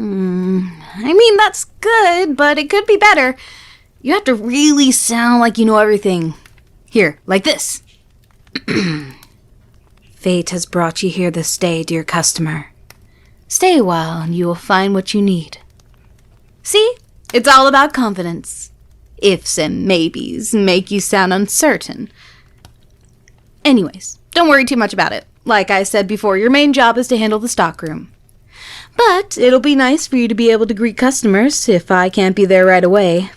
I mean, that's good, but it could be better. You have to really sound like you know everything. Here, like this. Fate has brought you here this day, dear customer. Stay a while and you will find what you need. See? It's all about confidence. Ifs and maybes make you sound uncertain. Anyways, don't worry too much about it. Like I said before, your main job is to handle the stockroom. But it'll be nice for you to be able to greet customers if I can't be there right away.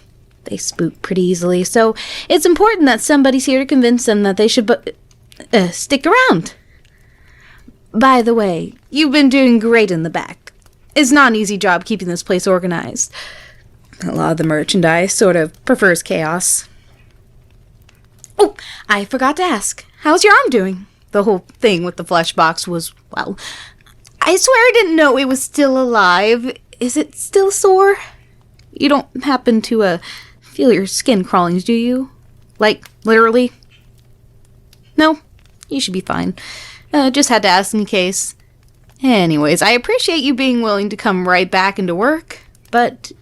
They spook pretty easily, so it's important that somebody's here to convince them that they should stick around. By the way, you've been doing great in the back. It's not an easy job keeping this place organized. A lot of the merchandise sort of prefers chaos. Oh, I forgot to ask. How's your arm doing? The whole thing with the flesh box was, well, I swear I didn't know it was still alive. Is it still sore? You don't happen to, feel your skin crawling, do you? Like, literally? No? You should be fine. Just had to ask in case. Anyways, I appreciate you being willing to come right back into work, but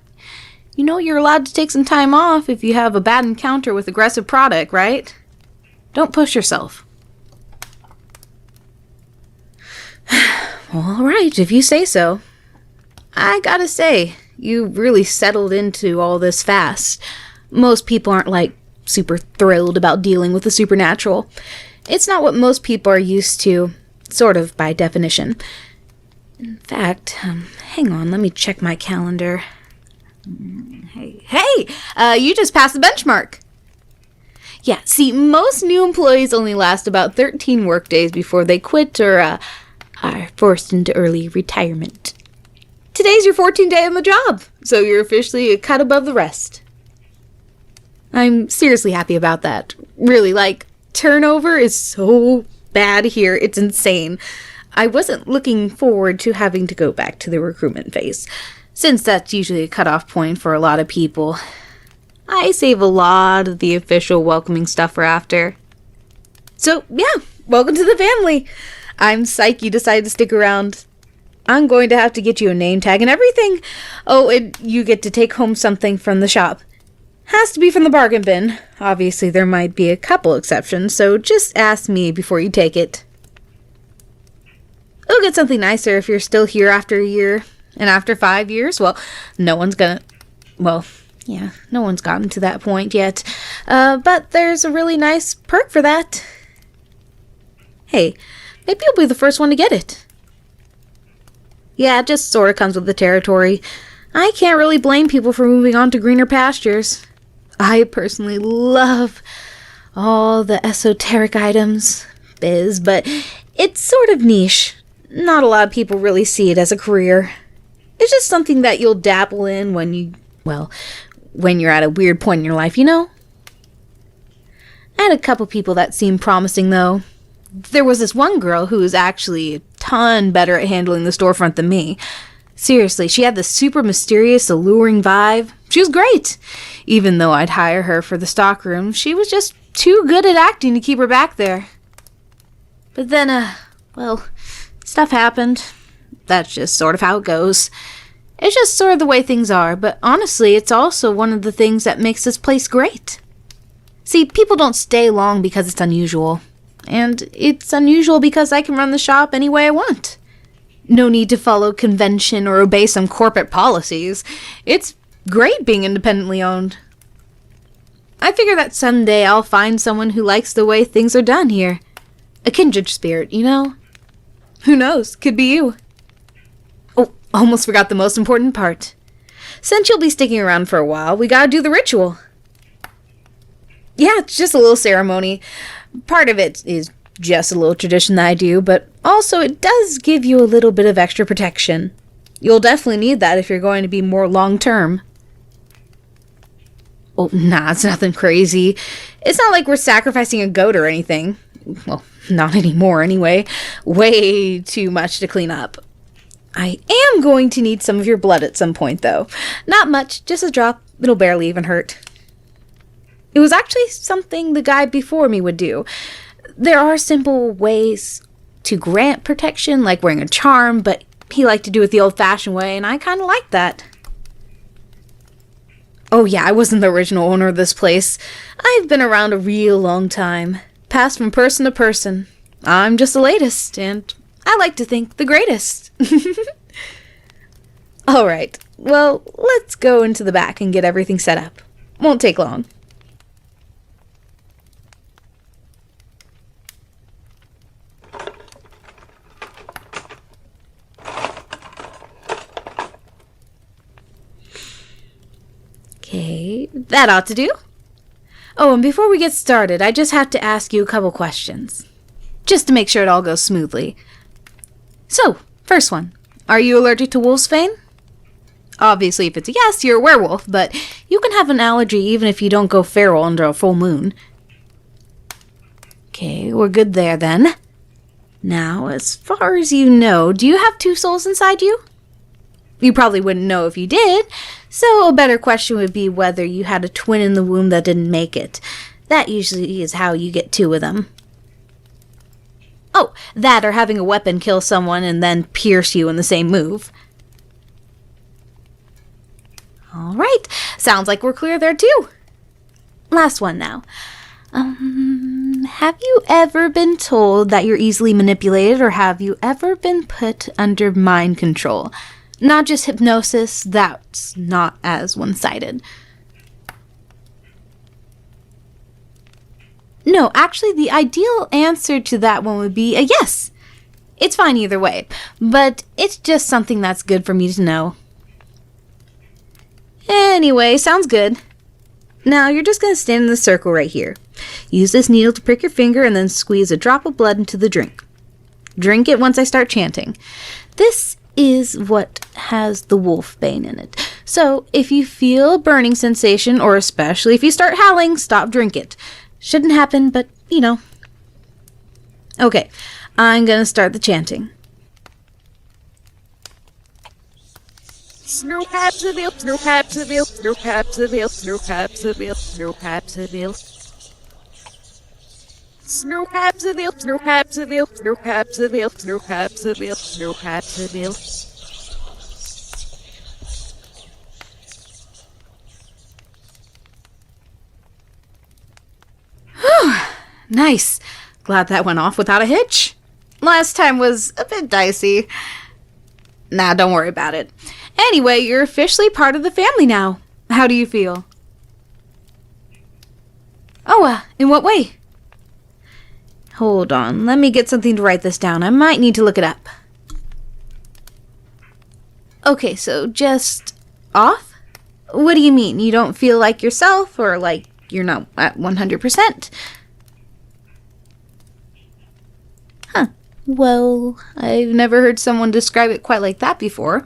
you know you're allowed to take some time off if you have a bad encounter with aggressive product, right? Don't push yourself. All right, if you say so. I gotta say, you really settled into all this fast. Most people aren't, like, super thrilled about dealing with the supernatural. It's not what most people are used to, sort of by definition. In fact, hang on, let me check my calendar. Hey, you just passed the benchmark. Yeah, see, most new employees only last about 13 workdays before they quit or are forced into early retirement. Today's your 14th day on the job, so you're officially a cut above the rest. I'm seriously happy about that. Really, like, turnover is so bad here, it's insane. I wasn't looking forward to having to go back to the recruitment phase, since that's usually a cutoff point for a lot of people. I save a lot of the official welcoming stuff for after. So, yeah, welcome to the family. I'm psyched you decided to stick around. I'm going to have to get you a name tag and everything. Oh, and you get to take home something from the shop. Has to be from the bargain bin. Obviously, there might be a couple exceptions, so just ask me before you take it. You'll get something nicer if you're still here after a year. And after 5 years, well, no one's gotten to that point yet. But there's a really nice perk for that. Hey, maybe you'll be the first one to get it. Yeah, it just sort of comes with the territory. I can't really blame people for moving on to greener pastures. I personally love all the esoteric items, but it's sort of niche. Not a lot of people really see it as a career. It's just something that you'll dabble in when you're at a weird point in your life, you know? I had a couple people that seemed promising, though. There was this one girl who was actually a ton better at handling the storefront than me. Seriously, she had this super mysterious, alluring vibe. She was great. Even though I'd hire her for the stockroom, she was just too good at acting to keep her back there. But then, stuff happened. That's just sort of how it goes. It's just sort of the way things are, but honestly, it's also one of the things that makes this place great. See, people don't stay long because it's unusual. And it's unusual because I can run the shop any way I want. No need to follow convention or obey some corporate policies. It's great being independently owned. I figure that someday I'll find someone who likes the way things are done here. A kindred spirit, you know? Who knows? Could be you. Oh, almost forgot the most important part. Since you'll be sticking around for a while, we gotta do the ritual. Yeah, it's just a little ceremony. Part of it is just a little tradition that I do, but also it does give you a little bit of extra protection. You'll definitely need that if you're going to be more long-term. Oh, nah, it's nothing crazy. It's not like we're sacrificing a goat or anything. Well, not anymore anyway. Way too much to clean up. I am going to need some of your blood at some point, though. Not much, just a drop. It'll barely even hurt. It was actually something the guy before me would do. There are simple ways to grant protection, like wearing a charm, but he liked to do it the old-fashioned way, and I kind of liked that. Oh yeah, I wasn't the original owner of this place. I've been around a real long time. Passed from person to person. I'm just the latest, and I like to think the greatest. Alright, well, let's go into the back and get everything set up. Won't take long. Okay, that ought to do. Oh, and before we get started, I just have to ask you a couple questions. Just to make sure it all goes smoothly. So, first one. Are you allergic to wolf's bane? Obviously, if it's a yes, you're a werewolf, but you can have an allergy even if you don't go feral under a full moon. Okay, we're good there then. Now, as far as you know, do you have two souls inside you? You probably wouldn't know if you did, so a better question would be whether you had a twin in the womb that didn't make it. That usually is how you get two of them. Oh, that or having a weapon kill someone and then pierce you in the same move. Alright, sounds like we're clear there too. Last one now. Have you ever been told that you're easily manipulated, or have you ever been put under mind control? Not just hypnosis, that's not as one-sided. No, actually, the ideal answer to that one would be a yes. It's fine either way, but it's just something that's good for me to know. Anyway, sounds good. Now, you're just going to stand in the circle right here. Use this needle to prick your finger and then squeeze a drop of blood into the drink. Drink it once I start chanting. This is what has the wolfbane in it. So, if you feel a burning sensation, or especially if you start howling, stop, drink it. Shouldn't happen, but, you know. Okay, I'm gonna start the chanting. Surpassing, surpassing, surpassing, surpassing, surpassing. Surpassing, surpassing, surpassing, surpassing, surpassing. Nice. Glad that went off without a hitch. Last time was a bit dicey. Nah, don't worry about it. Anyway, you're officially part of the family now. How do you feel? Oh, in what way? Hold on, let me get something to write this down. I might need to look it up. Okay, so just off? What do you mean? You don't feel like yourself, or like you're not at 100%? Huh. Well, I've never heard someone describe it quite like that before.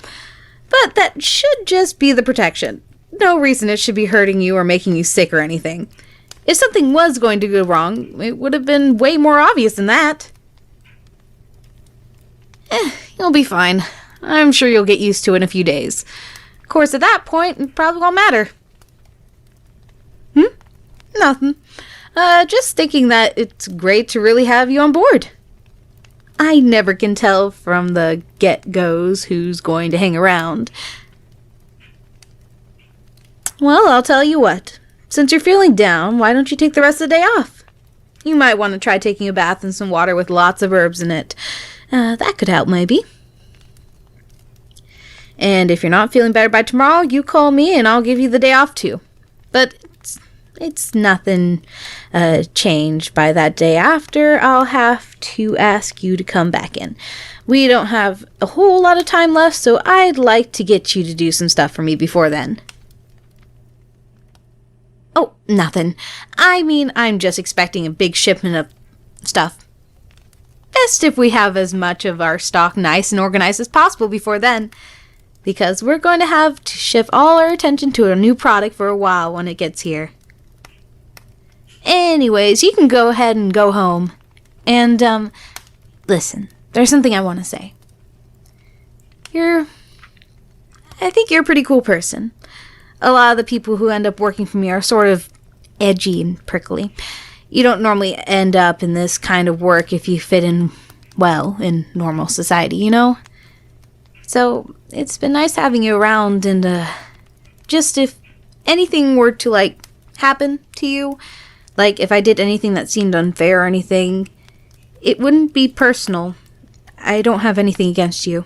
But that should just be the protection. No reason it should be hurting you or making you sick or anything. If something was going to go wrong, it would have been way more obvious than that. You'll be fine. I'm sure you'll get used to it in a few days. Of course, at that point, it probably won't matter. Nothing. Just thinking that it's great to really have you on board. I never can tell from the get-goes who's going to hang around. Well, I'll tell you what. Since you're feeling down, why don't you take the rest of the day off? You might want to try taking a bath in some water with lots of herbs in it. That could help, maybe. And if you're not feeling better by tomorrow, you call me and I'll give you the day off too. But it's nothing changed by that day after. I'll have to ask you to come back in. We don't have a whole lot of time left, so I'd like to get you to do some stuff for me before then. Oh, nothing. I mean, I'm just expecting a big shipment of stuff. Best if we have as much of our stock nice and organized as possible before then. Because we're going to have to shift all our attention to a new product for a while when it gets here. Anyways, you can go ahead and go home. And, listen, there's something I want to say. I think you're a pretty cool person. A lot of the people who end up working for me are sort of edgy and prickly. You don't normally end up in this kind of work if you fit in well in normal society, you know? So, it's been nice having you around, and, just if anything were to, like, happen to you, like if I did anything that seemed unfair or anything, it wouldn't be personal. I don't have anything against you.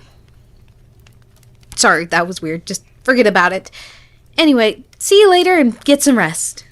Sorry, that was weird. Just forget about it. Anyway, see you later and get some rest.